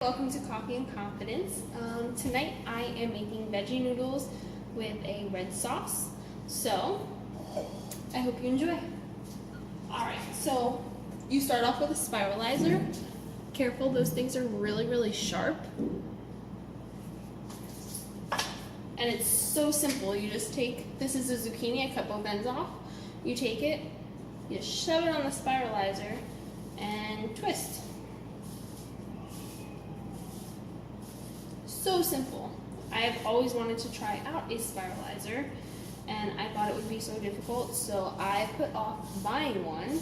Welcome to Coffee and Confidence. Tonight I am making veggie noodles with a red sauce. So, I hope you enjoy. Alright, so you start off with a spiralizer. Careful, those things are really sharp. And it's so simple. You just take, this is a zucchini, I cut both ends off. You take it, you shove it on the spiralizer, and twist. So simple. I have always wanted to try out a spiralizer, and I thought it would be so difficult, so I put off buying one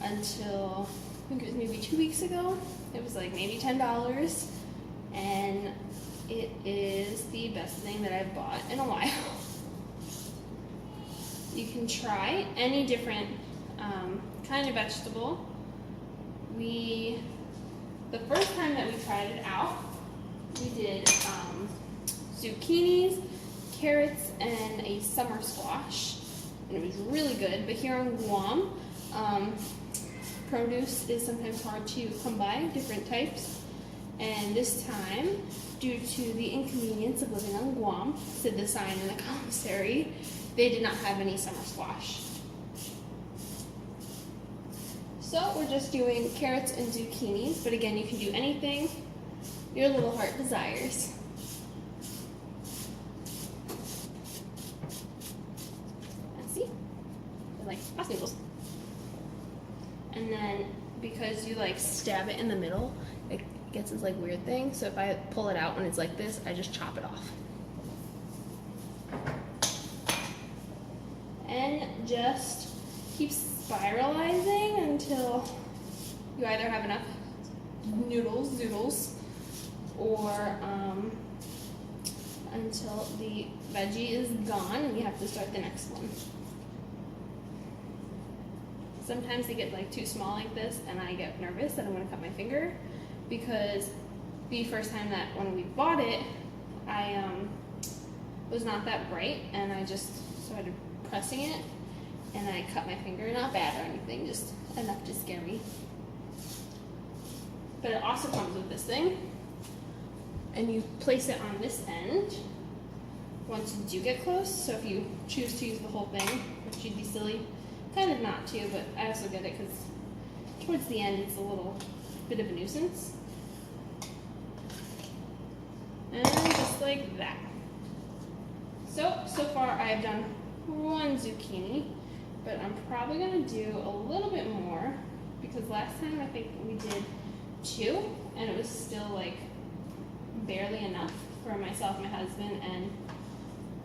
until I think it was maybe 2 weeks ago. It was like maybe $10, and it is the best thing that I've bought in a while. You can try any different kind of vegetable. The first time that we tried it out, we did zucchinis, carrots, and a summer squash, and it was really good. But here on Guam, produce is sometimes hard to come by, different types. And this time, due to the inconvenience of living on Guam, said the sign in the commissary, they did not have any summer squash. So we're just doing carrots and zucchinis, but again, you can do anything your little heart desires. And see? They're like pasta noodles. And then because you like stab it in the middle, it gets this like weird thing. So if I pull it out when it's like this, I just chop it off. And just keep spiralizing until you either have enough zoodles, or until the veggie is gone and you have to start the next one. Sometimes they get like too small like this and I get nervous that I'm going to cut my finger, because the first time that when we bought it, I was not that bright and I just started pressing it and I cut my finger. Not bad or anything, just enough to scare me. But it also comes with this thing, and you place it on this end once you do get close. So if you choose to use the whole thing, which you'd be silly kind of not to, but I also get it because towards the end it's a little bit of a nuisance. And just like that. So far I've done one zucchini, but I'm probably going to do a little bit more, because last time I think we did 2, and it was still like barely enough for myself, my husband, and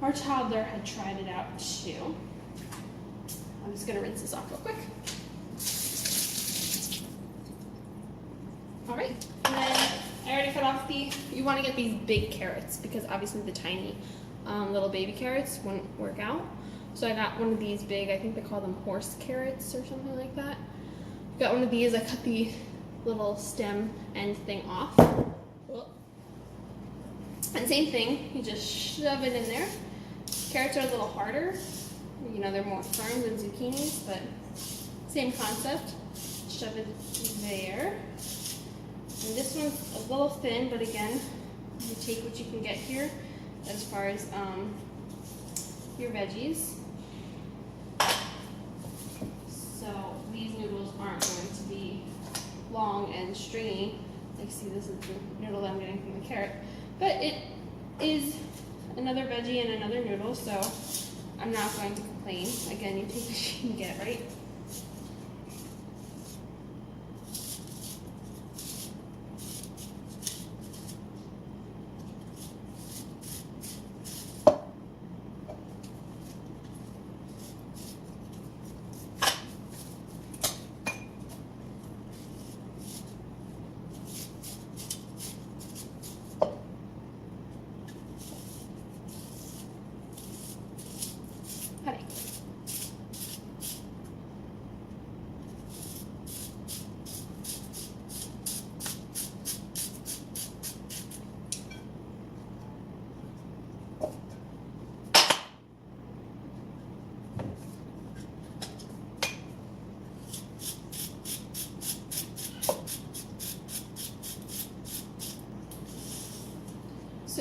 our toddler had tried it out too. I'm just gonna rinse this off real quick. All right, and then I already cut off you want to get these big carrots, because obviously the tiny little baby carrots wouldn't work out. So I got one of these big, I think they call them horse carrots or something like that. Got one of these, I cut the little stem end thing off. And same thing, you just shove it in there. Carrots are a little harder. You know, they're more firm than zucchinis, but same concept. Shove it there. And this one's a little thin, but again, you take what you can get here as far as your veggies. So these noodles aren't going to be long and stringy. Like, see, this is the noodle that I'm getting from the carrot. But it is another veggie and another noodle, so I'm not going to complain. Again, you take what you can get, right?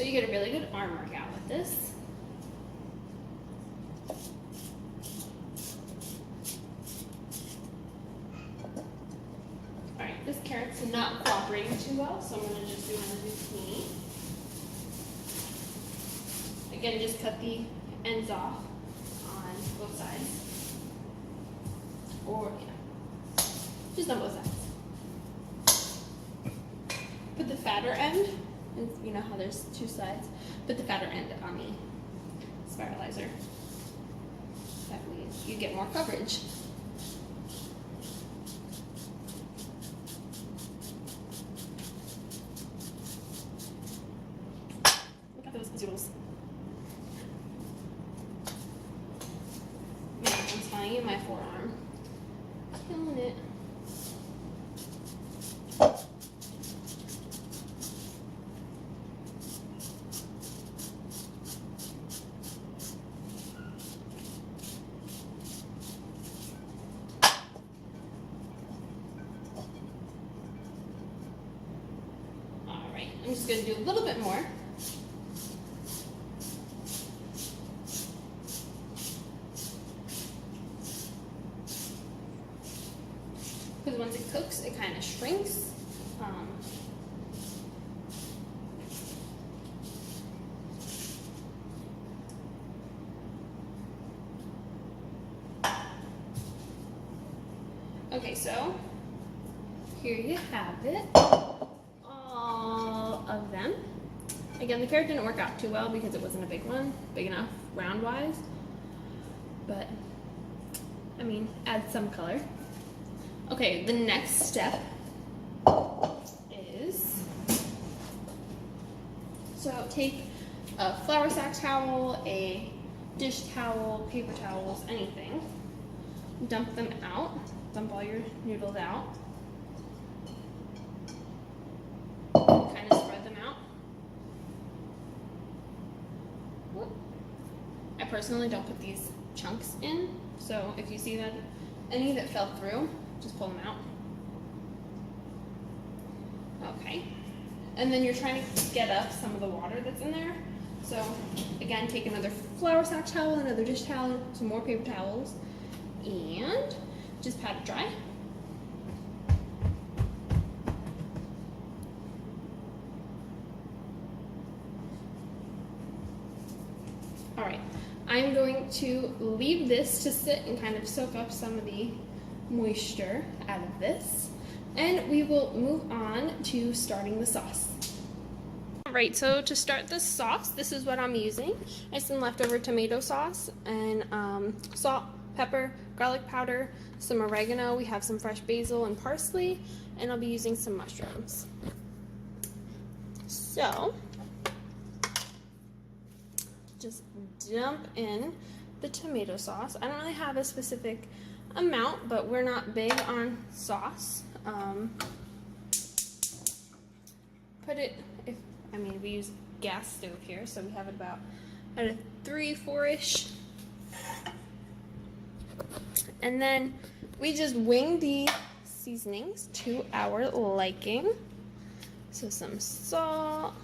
you get a really good arm workout with this. Alright, this carrot's not cooperating too well, so I'm going to just do another zucchini. Again, just cut the ends off on both sides. Or, yeah, just on both sides. Put the fatter end, you know how there's two sides, put the fatter end on the spiralizer. That way you get more coverage. Look at those noodles. Man, I'm telling you, my forearm. Killing it. Alright, I'm just going to do a little bit more. Because once it cooks, it kind of shrinks. Okay, so here you have it. All of them. Again, the carrot didn't work out too well because it wasn't a big one, big enough round-wise. But, I mean, add some color. Okay, the next step is, so take a flour sack towel, a dish towel, paper towels, anything. Dump them out. Dump all your noodles out. Kind of spread them out. Whoop. I personally don't put these chunks in, so if you see that any that fell through, just pull them out. Okay. And then you're trying to get up some of the water that's in there. So again, take another flour sack towel, another dish towel, some more paper towels, and just pat it dry. All right, I'm going to leave this to sit and kind of soak up some of the moisture out of this, and we will move on to starting the sauce. Alright, so to start the sauce, this is what I'm using. I have some leftover tomato sauce and salt, pepper, garlic powder, some oregano. We have some fresh basil and parsley, and I'll be using some mushrooms. So just dump in the tomato sauce. I don't really have a specific amount, but we're not big on sauce. Put it, we use gas stove here, so we have it about at a 3-4-ish. And then we just wing the seasonings to our liking. So some salt,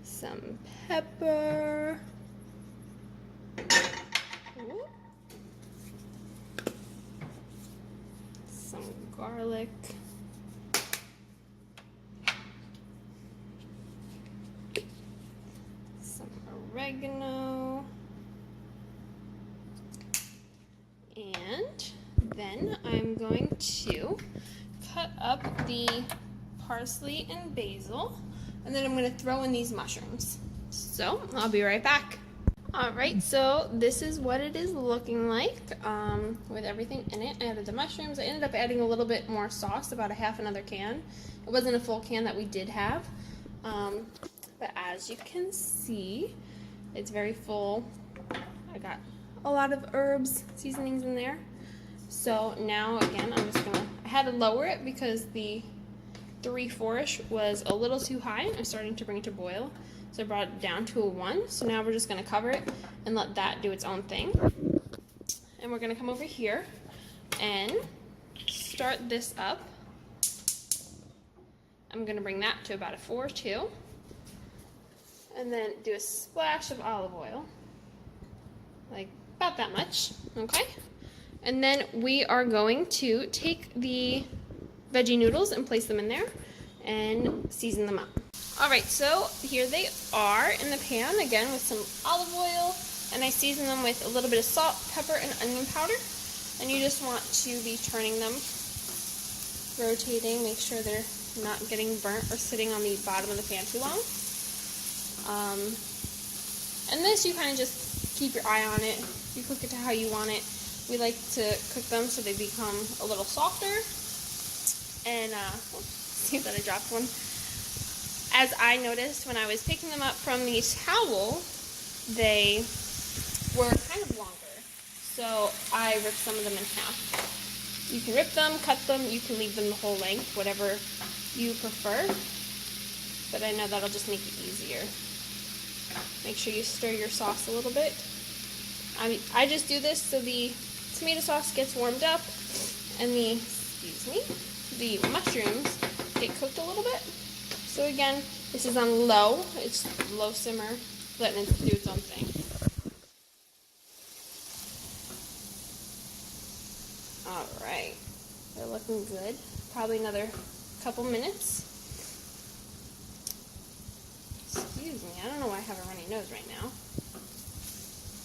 some pepper, some garlic, some oregano, and then I'm going to cut up the parsley and basil, and then I'm going to throw in these mushrooms. So I'll be right back. Alright, so this is what it is looking like with everything in it. I added the mushrooms. I ended up adding a little bit more sauce, about a half another can. It wasn't a full can that we did have. But as you can see, it's very full. I got a lot of herbs, seasonings in there. So now again, I had to lower it because the 3-4-ish was a little too high. I'm starting to bring it to boil. So I brought it down to a 1. So now we're just going to cover it and let that do its own thing. And we're going to come over here and start this up. I'm gonna bring that to about a 4 too. And then do a splash of olive oil, like about that much, okay? And then we are going to take the veggie noodles and place them in there and season them up. All right, so here they are in the pan, again with some olive oil, and I season them with a little bit of salt, pepper, and onion powder. And you just want to be turning them, rotating, make sure they're not getting burnt or sitting on the bottom of the pan too long. And this, you kind of just keep your eye on it. You cook it to how you want it. We like to cook them so they become a little softer. And, see that I dropped one. As I noticed when I was picking them up from the towel, they were kind of longer. So I ripped some of them in half. You can rip them, cut them, you can leave them the whole length, whatever you prefer. But I know that'll just make it easier. Make sure you stir your sauce a little bit. I just do this so the tomato sauce gets warmed up and the mushrooms get cooked a little bit. So again, this is on low. It's low simmer, letting it do its own thing. All right, they're looking good. Probably another couple minutes. Excuse me, I don't know why I have a runny nose right now.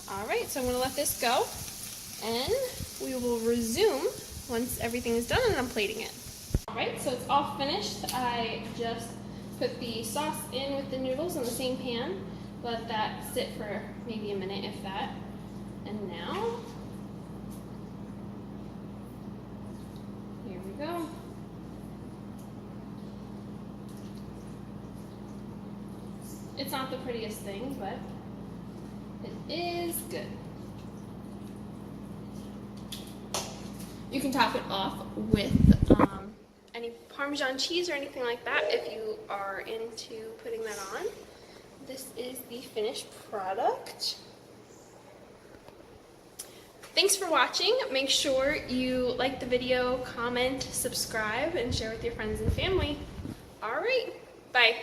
All right, so I'm gonna let this go, and we will resume once everything is done and I'm plating it. All right, so it's all finished. I just put the sauce in with the noodles in the same pan, let that sit for maybe a minute, if that. And now, here we go. It's not the prettiest thing, but it is good. You can top it off with any Parmesan cheese or anything like that if you are into putting that on. This is the finished product. Thanks for watching. Make sure you like the video, comment, subscribe, and share with your friends and family. All right, bye.